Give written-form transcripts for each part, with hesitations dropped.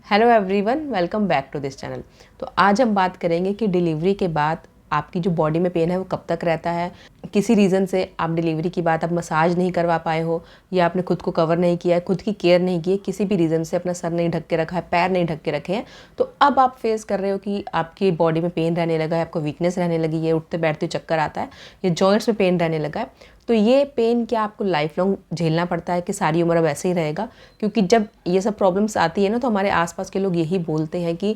Hello everyone, welcome back to this channel. तो आज हम बात करेंगे कि डिलीवरी के बाद आपकी जो बॉडी में पेन है वो कब तक रहता है। किसी रीज़न से आप डिलीवरी के बाद आप मसाज नहीं करवा पाए हो या आपने खुद को कवर नहीं किया है, खुद की केयर नहीं की है, किसी भी रीज़न से अपना सर नहीं ढक के रखा है, पैर नहीं ढक के रखे हैं, तो अब आप फेस कर रहे हो कि आपकी बॉडी में पेन रहने लगा है, आपको वीकनेस रहने लगी है, उठते बैठते चक्कर आता है, या जॉइंट्स में पेन रहने लगा है। तो ये पेन क्या आपको लाइफ लॉन्ग झेलना पड़ता है कि सारी उम्र अब ऐसे ही रहेगा? क्योंकि जब ये सब प्रॉब्लम्स आती है ना, तो हमारे आसपास के लोग यही बोलते हैं कि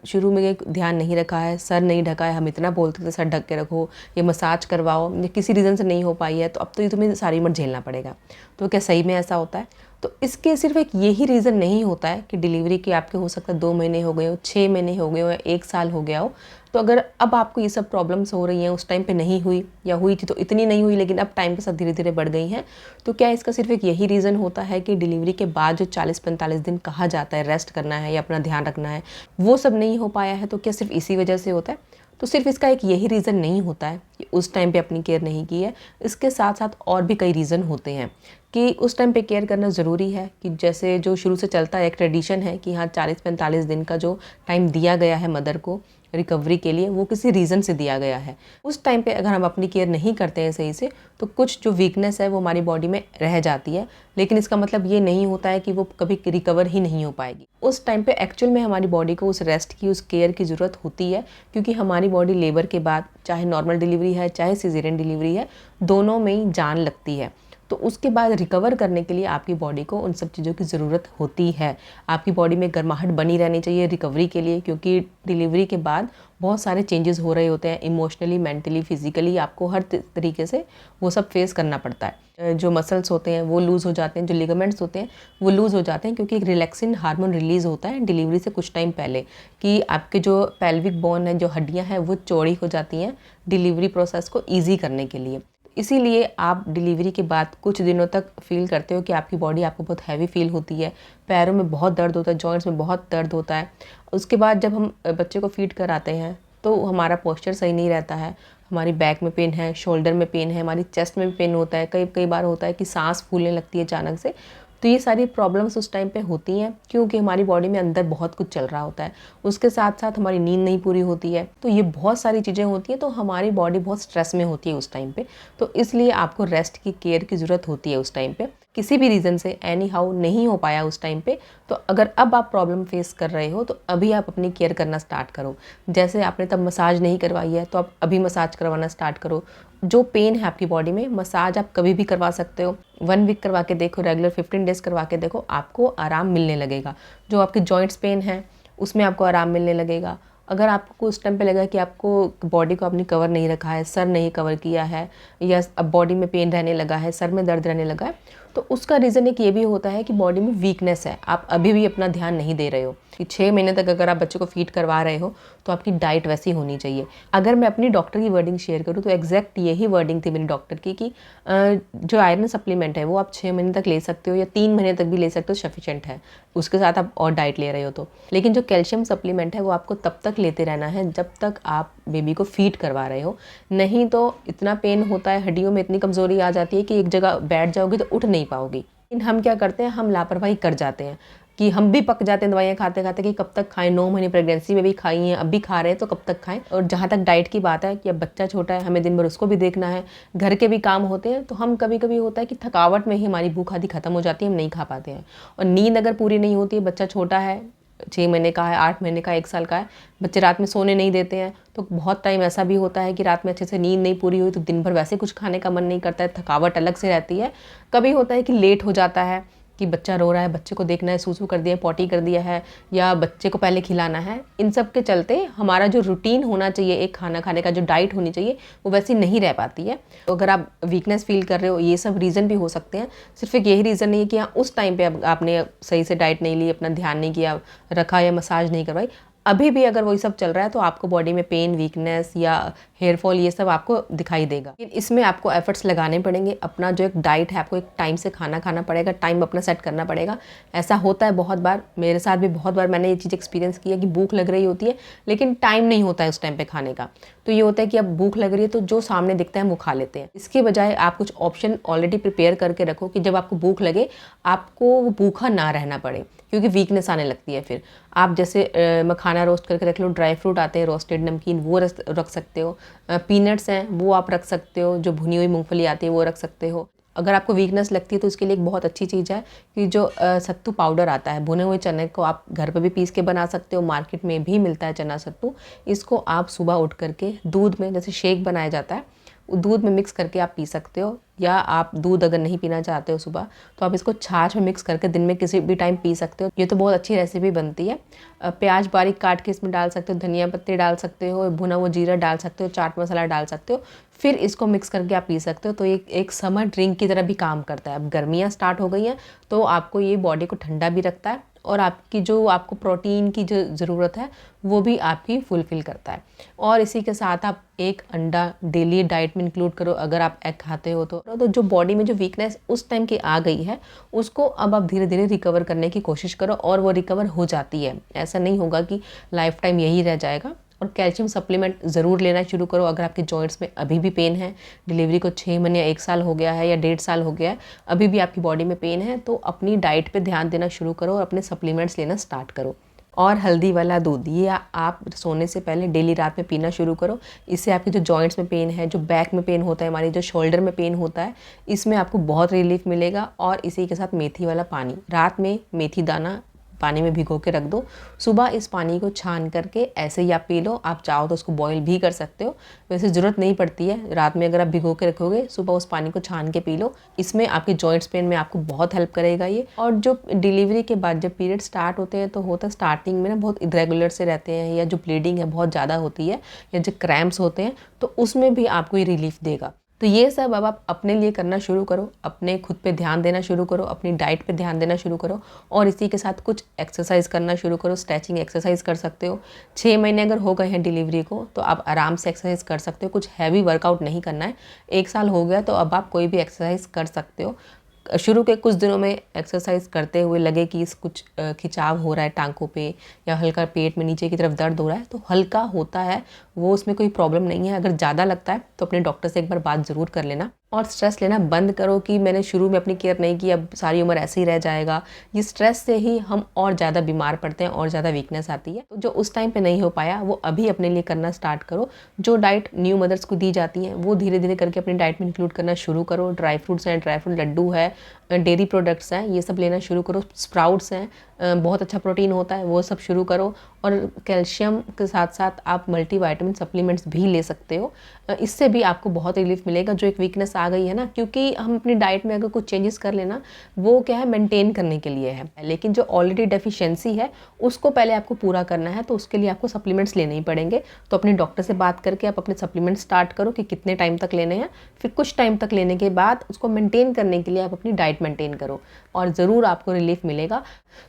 शुरू में ध्यान नहीं रखा है, सर नहीं ढका है, हम इतना बोलते थे सर ढक के रखो, ये मसाज करवाओ, या किसी रीज़न से नहीं हो पाई है तो अब तो ये तुम्हें सारी उम्र झेलना पड़ेगा। तो क्या सही में ऐसा होता है? तो इसके सिर्फ एक यही रीज़न नहीं होता है कि डिलीवरी के आपके हो सकता है 2 महीने हो गए हो, 6 महीने हो गए हो, या 1 साल हो गया हो। तो अगर अब आपको ये सब प्रॉब्लम्स हो रही हैं, उस टाइम पे नहीं हुई या हुई थी तो इतनी नहीं हुई, लेकिन अब टाइम के साथ धीरे धीरे बढ़ गई हैं, तो क्या इसका सिर्फ एक यही रीज़न होता है कि डिलीवरी के बाद जो 40-45 दिन कहा जाता है रेस्ट करना है या अपना ध्यान रखना है, वो सब नहीं हो पाया है? तो क्या सिर्फ इसी वजह से होता है? तो सिर्फ इसका एक यही रीज़न नहीं होता है कि उस टाइम पे अपनी केयर नहीं की है। इसके साथ साथ और भी कई रीज़न होते हैं कि उस टाइम पे केयर करना ज़रूरी है। कि जैसे जो शुरू से चलता है, एक ट्रेडिशन है कि हाँ 40-45 दिन का जो टाइम दिया गया है मदर को रिकवरी के लिए, वो किसी रीज़न से दिया गया है। उस टाइम पे अगर हम अपनी केयर नहीं करते हैं सही से, तो कुछ जो वीकनेस है वो हमारी बॉडी में रह जाती है, लेकिन इसका मतलब ये नहीं होता है कि वो कभी रिकवर ही नहीं हो पाएगी। उस टाइम पे एक्चुअल में हमारी बॉडी को उस रेस्ट की, उस केयर की ज़रूरत होती है, क्योंकि हमारी बॉडी लेबर के बाद, चाहे नॉर्मल डिलीवरी है चाहे सिजेरियन डिलीवरी है, दोनों में ही जान लगती है। तो उसके बाद रिकवर करने के लिए आपकी बॉडी को उन सब चीज़ों की ज़रूरत होती है। आपकी बॉडी में गर्माहट बनी रहनी चाहिए रिकवरी के लिए, क्योंकि डिलीवरी के बाद बहुत सारे चेंजेस हो रहे होते हैं, इमोशनली, मेंटली, फिजिकली, आपको हर तरीके से वो सब फेस करना पड़ता है। जो मसल्स होते हैं वो लूज़ हो जाते हैं, जो लिगामेंट्स होते हैं वो लूज़ हो जाते हैं, क्योंकि एक रिलैक्सिन हार्मोन रिलीज़ होता है डिलीवरी से कुछ टाइम पहले, कि आपके जो पेल्विक बोन है, जो हड्डियाँ हैं, वो चौड़ी हो जाती हैं डिलीवरी प्रोसेस को ईजी करने के लिए। इसीलिए आप डिलीवरी के बाद कुछ दिनों तक फील करते हो कि आपकी बॉडी आपको बहुत हैवी फील होती है, पैरों में बहुत दर्द होता है, जॉइंट्स में बहुत दर्द होता है। उसके बाद जब हम बच्चे को फीड कराते हैं तो हमारा पोस्चर सही नहीं रहता है, हमारी बैक में पेन है, शोल्डर में पेन है, हमारी चेस्ट में भी पेन होता है, कई कई बार होता है कि सांस फूलने लगती है अचानक से। तो ये सारी प्रॉब्लम्स उस टाइम पे होती हैं, क्योंकि हमारी बॉडी में अंदर बहुत कुछ चल रहा होता है। उसके साथ साथ हमारी नींद नहीं पूरी होती है, तो ये बहुत सारी चीज़ें होती हैं, तो हमारी बॉडी बहुत स्ट्रेस में होती है उस टाइम पे। तो इसलिए आपको रेस्ट की, केयर की ज़रूरत होती है उस टाइम पे। किसी भी रीज़न से एनी हाउ नहीं हो पाया उस टाइम पे, तो अगर अब आप प्रॉब्लम फेस कर रहे हो तो अभी आप अपनी केयर करना स्टार्ट करो। जैसे आपने तब मसाज नहीं करवाई है तो आप अभी मसाज करवाना स्टार्ट करो। जो पेन है आपकी बॉडी में, मसाज आप कभी भी करवा सकते हो। 1 वीक करवा के देखो, रेगुलर 15 डेज़ करवा के देखो, आपको आराम मिलने लगेगा। जो आपके जॉइंट्स पेन है उसमें आपको आराम मिलने लगेगा। अगर आपको उस टाइम पे लगा कि आपको बॉडी को आपने कवर नहीं रखा है, सर नहीं कवर किया है, या अब बॉडी में पेन रहने लगा है, सर में दर्द रहने लगा है, तो उसका रीज़न एक ये भी होता है कि बॉडी में वीकनेस है, आप अभी भी अपना ध्यान नहीं दे रहे हो। कि 6 महीने तक अगर आप बच्चे को फीड करवा रहे हो तो आपकी डाइट वैसी होनी चाहिए। अगर मैं अपनी डॉक्टर की वर्डिंग शेयर करूँ तो एग्जैक्ट यही वर्डिंग थी मेरी डॉक्टर की कि जो आयरन सप्लीमेंट है वो आप 6 महीने तक ले सकते हो, या 3 महीने तक भी ले सकते हो, सफिशेंट है, उसके साथ आप और डाइट ले रहे हो तो। लेकिन जो कैल्शियम सप्लीमेंट है वो आपको तब तक लेते रहना है जब तक आप बेबी को फीड करवा रहे हो। नहीं तो इतना पेन होता है, हड्डियों में इतनी कमज़ोरी आ जाती है कि एक जगह बैठ जाओगी तो उठ नहीं पाओगी। लेकिन हम क्या करते हैं, हम लापरवाही कर जाते हैं कि हम भी पक जाते हैं दवाइयाँ खाते खाते कि कब तक खाएं। 9 महीने प्रेगनेंसी में भी खाई हैं, अब भी खा रहे हैं, तो कब तक खाएं। और जहाँ तक डाइट की बात है कि अब बच्चा छोटा है, हमें दिन भर उसको भी देखना है, घर के भी काम होते हैं, तो हम कभी कभी होता है कि थकावट में ही हमारी भूख आदि खत्म हो जाती है, हम नहीं खा पाते हैं। और नींद अगर पूरी नहीं होती है, बच्चा छोटा है, 6 महीने का है, 8 महीने का, 1 साल का है, बच्चे रात में सोने नहीं देते हैं, तो बहुत टाइम ऐसा भी होता है कि रात में अच्छे से नींद नहीं पूरी हुई तो दिन भर वैसे कुछ खाने का मन नहीं करता है, थकावट अलग से रहती है। कभी होता है कि लेट हो जाता है, कि बच्चा रो रहा है, बच्चे को देखना है, सूसू कर दिया है, पॉटी कर दिया है, या बच्चे को पहले खिलाना है। इन सब के चलते हमारा जो रूटीन होना चाहिए, एक खाना खाने का जो डाइट होनी चाहिए, वो वैसी नहीं रह पाती है। तो अगर आप वीकनेस फील कर रहे हो, ये सब रीज़न भी हो सकते हैं। सिर्फ एक यही रीज़न नहीं है कि हाँ उस टाइम पे आपने सही से डाइट नहीं ली, अपना ध्यान नहीं किया रखा, या मसाज नहीं करवाई। अभी भी अगर वही सब चल रहा है तो आपको बॉडी में पेन, वीकनेस या हेयर फॉल ये सब आपको दिखाई देगा। लेकिन इसमें आपको एफर्ट्स लगाने पड़ेंगे। अपना जो एक डाइट है, आपको एक टाइम से खाना खाना पड़ेगा, टाइम अपना सेट करना पड़ेगा। ऐसा होता है बहुत बार, मेरे साथ भी बहुत बार मैंने ये चीज़ एक्सपीरियंस की है कि भूख लग रही होती है लेकिन टाइम नहीं होता है उस टाइम पर खाने का। तो ये होता है कि अब भूख लग रही है तो जो सामने दिखता है वो खा लेते हैं। इसके बजाय आप कुछ ऑप्शन ऑलरेडी प्रिपेयर करके रखो कि जब आपको भूख लगे आपको वो भूखा ना रहना पड़े, क्योंकि वीकनेस आने लगती है फिर। आप जैसे मखाना रोस्ट करके रख लो, ड्राई फ्रूट आते हैं रोस्टेड नमकीन वो रख सकते हो, पीनट्स हैं वो आप रख सकते हो, जो भुनी हुई मूंगफली आती है वो रख सकते हो। अगर आपको वीकनेस लगती है तो इसके लिए एक बहुत अच्छी चीज़ है कि जो सत्तू पाउडर आता है, भुने हुए चने को आप घर पर भी पीस के बना सकते हो, मार्केट में भी मिलता है चना सत्तू। इसको आप सुबह उठ करके दूध में, जैसे शेक बनाया जाता है, दूध में मिक्स करके आप पी सकते हो। या आप दूध अगर नहीं पीना चाहते हो सुबह तो आप इसको छाछ में मिक्स करके दिन में किसी भी टाइम पी सकते हो। ये तो बहुत अच्छी रेसिपी बनती है। प्याज बारीक काट के इसमें डाल सकते हो, धनिया पत्ते डाल सकते हो, भुना हुआ जीरा डाल सकते हो, चाट मसाला डाल सकते हो, फिर इसको मिक्स करके आप पी सकते हो। तो ये एक समर ड्रिंक की तरह भी काम करता है। अब गर्मियाँ स्टार्ट हो गई हैं तो आपको ये बॉडी को ठंडा भी रखता है और आपकी जो आपको प्रोटीन की जो ज़रूरत है वो भी आपकी फुलफ़िल करता है। और इसी के साथ आप एक अंडा डेली डाइट में इंक्लूड करो अगर आप एग खाते हो तो जो बॉडी में जो वीकनेस उस टाइम की आ गई है उसको अब आप धीरे धीरे रिकवर करने की कोशिश करो और वो रिकवर हो जाती है। ऐसा नहीं होगा कि लाइफ टाइम यही रह जाएगा। और कैल्शियम सप्लीमेंट ज़रूर लेना शुरू करो अगर आपके जॉइंट्स में अभी भी पेन है, डिलीवरी को 6 महीने या 1 साल हो गया है या 1.5 साल हो गया है, अभी भी आपकी बॉडी में पेन है तो अपनी डाइट पे ध्यान देना शुरू करो और अपने सप्लीमेंट्स लेना स्टार्ट करो। और हल्दी वाला दूध ये आप सोने से पहले डेली रात में पीना शुरू करो। इससे आपके जो जॉइंट्स में पेन है, जो बैक में पेन होता है, हमारी जो शोल्डर में पेन होता है, इसमें आपको बहुत रिलीफ मिलेगा। और इसी के साथ मेथी वाला पानी, रात में मेथी दाना पानी में भिगो के रख दो, सुबह इस पानी को छान करके ऐसे ही आप पी लो। आप चाहो तो उसको बॉईल भी कर सकते हो, वैसे ज़रूरत नहीं पड़ती है। रात में अगर आप भिगो के रखोगे सुबह उस पानी को छान के पी लो। इसमें आपके जॉइंट्स पेन में आपको बहुत हेल्प करेगा ये। और जो डिलीवरी के बाद जब पीरियड स्टार्ट होते हैं तो होता है स्टार्टिंग में ना बहुत इरेगुलर से रहते हैं या जो ब्लीडिंग है बहुत ज़्यादा होती है या जो क्रैम्प्स होते हैं तो उसमें भी आपको ये रिलीफ देगा। तो ये सब अब आप अपने लिए करना शुरू करो, अपने खुद पे ध्यान देना शुरू करो, अपनी डाइट पे ध्यान देना शुरू करो और इसी के साथ कुछ एक्सरसाइज करना शुरू करो। स्ट्रेचिंग एक्सरसाइज कर सकते हो। 6 महीने अगर हो गए हैं डिलीवरी को तो आप आराम से एक्सरसाइज कर सकते हो, कुछ हैवी वर्कआउट नहीं करना है। 1 साल हो गया तो अब आप कोई भी एक्सरसाइज कर सकते हो। शुरू के कुछ दिनों में एक्सरसाइज करते हुए लगे कि इस कुछ खिंचाव हो रहा है टांगों पे या हल्का पेट में नीचे की तरफ दर्द हो रहा है तो हल्का होता है वो, उसमें कोई प्रॉब्लम नहीं है। अगर ज़्यादा लगता है तो अपने डॉक्टर से एक बार बात ज़रूर कर लेना। और स्ट्रेस लेना बंद करो कि मैंने शुरू में अपनी केयर नहीं की अब सारी उम्र ऐसे ही रह जाएगा। ये स्ट्रेस से ही हम और ज़्यादा बीमार पड़ते हैं और ज़्यादा वीकनेस आती है। तो जो उस टाइम पे नहीं हो पाया वो अभी अपने लिए करना स्टार्ट करो। जो डाइट न्यू मदर्स को दी जाती हैं वो धीरे धीरे करके अपनी डाइट में इंक्लूड करना शुरू करो। ड्राई फ्रूट्स हैं, ड्राई फ्रूट लड्डू है, डेयरी प्रोडक्ट्स हैं, ये सब लेना शुरू करो। स्प्राउट्स हैं, बहुत अच्छा प्रोटीन होता है, वो सब शुरू करो। और कैल्शियम के साथ साथ आप मल्टीविटामिन सप्लीमेंट्स भी ले सकते हो। इससे भी आपको बहुत रिलीफ मिलेगा। जो एक वीकनेस आ गई है ना, क्योंकि हम अपनी डाइट में अगर कुछ चेंजेस कर लेना वो क्या है मेंटेन करने के लिए है, लेकिन जो ऑलरेडी डेफिशिएंसी है उसको पहले आपको पूरा करना है तो उसके लिए आपको सप्लीमेंट्स लेने ही पड़ेंगे। तो अपने डॉक्टर से बात करके आप अपने सप्लीमेंट्स स्टार्ट करो कि कितने टाइम तक लेने हैं। फिर कुछ टाइम तक लेने के बाद उसको मेंटेन करने के लिए आप अपनी डाइट मेंटेन करो और ज़रूर आपको रिलीफ मिलेगा।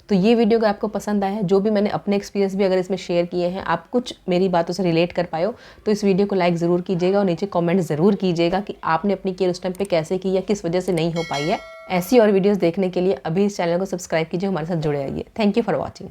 तो ये वीडियो अगर आपको पसंद आया है, जो भी मैंने अपने एक्सपीरियंस भी अगर इसमें शेयर किए हैं, आप कुछ मेरी बातों से रिलेट कर पाए हो तो इस वीडियो को लाइक ज़रूर कीजिएगा और नीचे कमेंट ज़रूर कीजिएगा कि आपने अपनी केयर उस टाइम पे कैसे की या किस वजह से नहीं हो पाई है। ऐसी और वीडियोस देखने के लिए अभी इस चैनल को सब्सक्राइब कीजिए, हमारे साथ जुड़े रहिए। Thank you for watching.